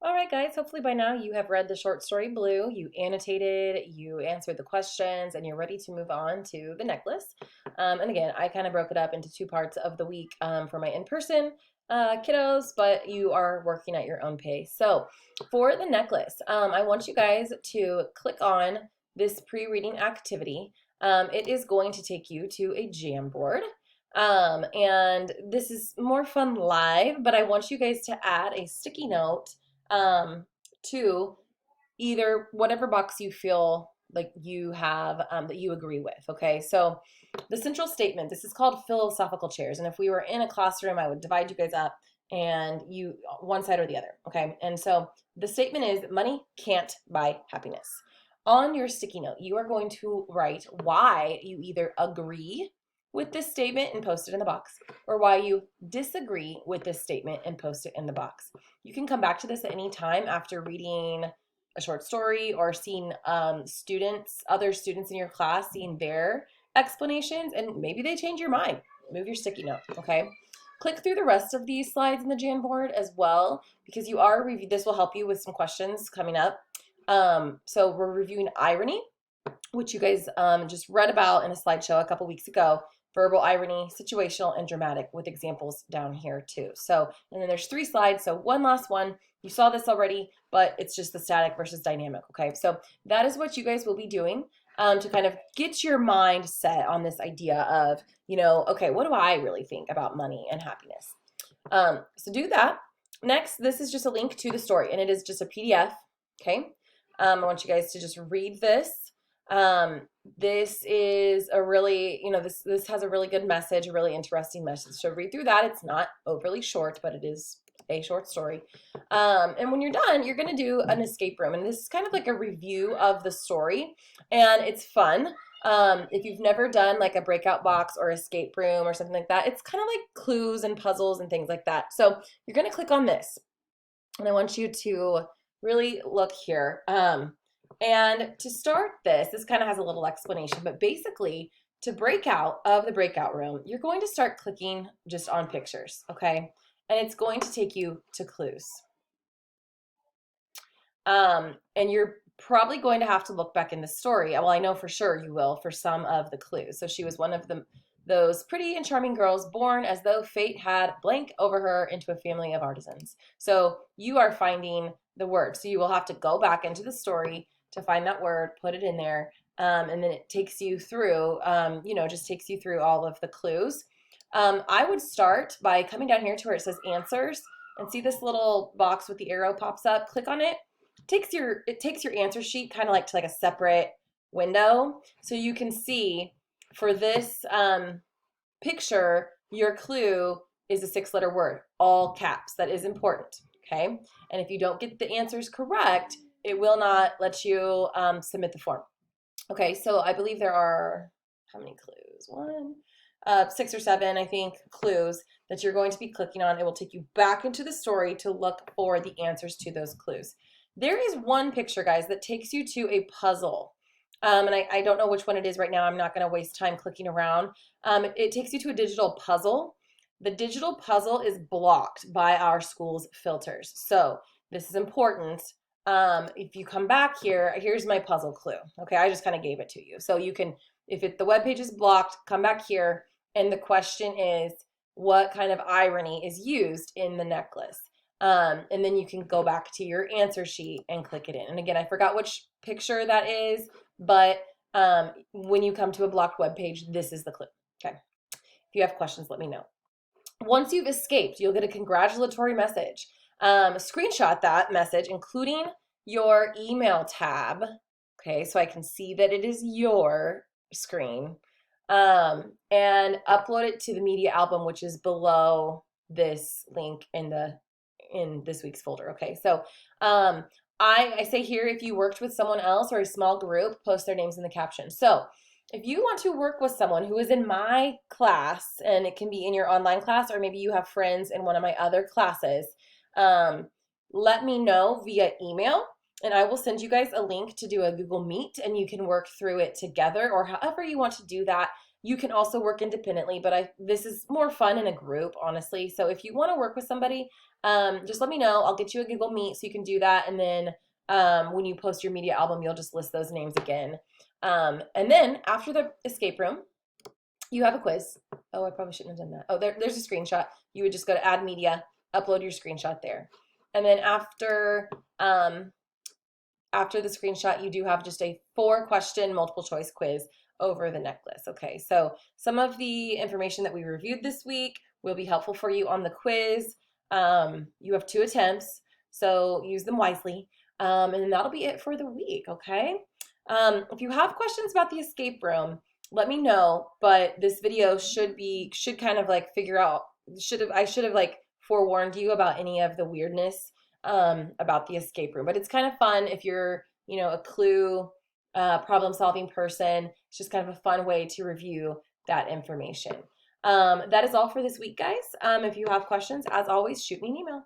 All right, guys, hopefully by now you have read the short story Blue, you annotated, you answered the questions, and you're ready to move on to the necklace. And again, I kind of broke it up into two parts of the week for my in-person kiddos, but you are working at your own pace. So for the necklace, I want you guys to click on this pre-reading activity. It is going to take you to a Jamboard. And this is more fun live, but I want you guys to add a sticky note to either whatever box you feel like you have that you agree with. Okay, so the central statement, this is called philosophical chairs. And if we were in a classroom, I would divide you guys up and you one side or the other. Okay, and so the statement is money can't buy happiness. On your sticky note, you are going to write why you either agree with this statement and post it in the box, or why you disagree with this statement and post it in the box. You can come back to this at any time after reading a short story or seeing other students in your class, seeing their explanations, and maybe they change your mind. Move your sticky note, okay? Click through the rest of these slides in the Jamboard as well, because this will help you with some questions coming up. So we're reviewing irony, which you guys just read about in a slideshow a couple weeks ago. Verbal irony, situational, and dramatic, with examples down here too. So, and then there's 3 slides. So one last one. You saw this already, but it's just the static versus dynamic. Okay, so that is what you guys will be doing to kind of get your mind set on this idea of, okay, what do I really think about money and happiness? So do that. Next, this is just a link to the story, and it is just a PDF. Okay, I want you guys to just read this. This is a really, this has a really good message, a really interesting message. So read through that. It's not overly short, but it is a short story. And when you're done, you're going to do an escape room. And this is kind of like a review of the story, and it's fun. If you've never done like a breakout box or escape room or something like that, it's kind of like clues and puzzles and things like that. So you're going to click on this, and I want you to really look here. And to start this kind of has a little explanation, but basically to break out of the breakout room, you're going to start clicking just on pictures, okay? And it's going to take you to clues. And you're probably going to have to look back in the story. Well, I know for sure you will for some of the clues. So she was one of those pretty and charming girls born as though fate had blank over her into a family of artisans. So you are finding the word. So you will have to go back into the story to find that word, put it in there, and then it takes you through, just takes you through all of the clues. I would start by coming down here to where it says answers, and see this little box with the arrow pops up. Click on it. It takes your answer sheet kind of like to like a separate window, so you can see for this picture, your clue is a 6-letter word, all caps. That is important, okay? And if you don't get the answers correct, it will not let you submit the form. Okay, so I believe there are, how many clues? 6 or 7, I think, clues that you're going to be clicking on. It will take you back into the story to look for the answers to those clues. There is one picture, guys, that takes you to a puzzle. And I don't know which one it is right now. I'm not going to waste time clicking around. It takes you to a digital puzzle. The digital puzzle is blocked by our school's filters. So this is important. If you come back here, here's my puzzle clue. Okay, I just kind of gave it to you. So you can, the web page is blocked, come back here, and the question is, what kind of irony is used in the necklace? And then you can go back to your answer sheet and click it in. And again, I forgot which picture that is, but when you come to a blocked web page, this is the clue. Okay. If you have questions, let me know. Once you've escaped, you'll get a congratulatory message. Screenshot that message, including your email tab. Okay, so I can see that it is your screen. And upload it to the media album, which is below this link in this week's folder. Okay, so I say here, if you worked with someone else or a small group, post their names in the caption. So if you want to work with someone who is in my class, and it can be in your online class, or maybe you have friends in one of my other classes, let me know via email, and I will send you guys a link to do a Google Meet, and you can work through it together, or however you want to do that. You can also work independently, but this is more fun in a group, honestly. So if you want to work with somebody, just let me know. I'll get you a Google Meet so you can do that. And then when you post your media album, you'll just list those names again. And then after the escape room, you have a quiz. Oh, I probably shouldn't have done that. Oh, there's a screenshot. You would just go to add media, upload your screenshot there. And then after the screenshot, you do have just a 4-question multiple choice quiz over the necklace. Okay, so some of the information that we reviewed this week will be helpful for you on the quiz. You have 2 attempts, so use them wisely. And that'll be it for the week, okay? If you have questions about the escape room, let me know, but this video should kind of like figure out, I should have like forewarned you about any of the weirdness about the escape room. But it's kind of fun if you're, a clue problem solving person. It's just kind of a fun way to review that information. That is all for this week, guys. If you have questions, as always, shoot me an email.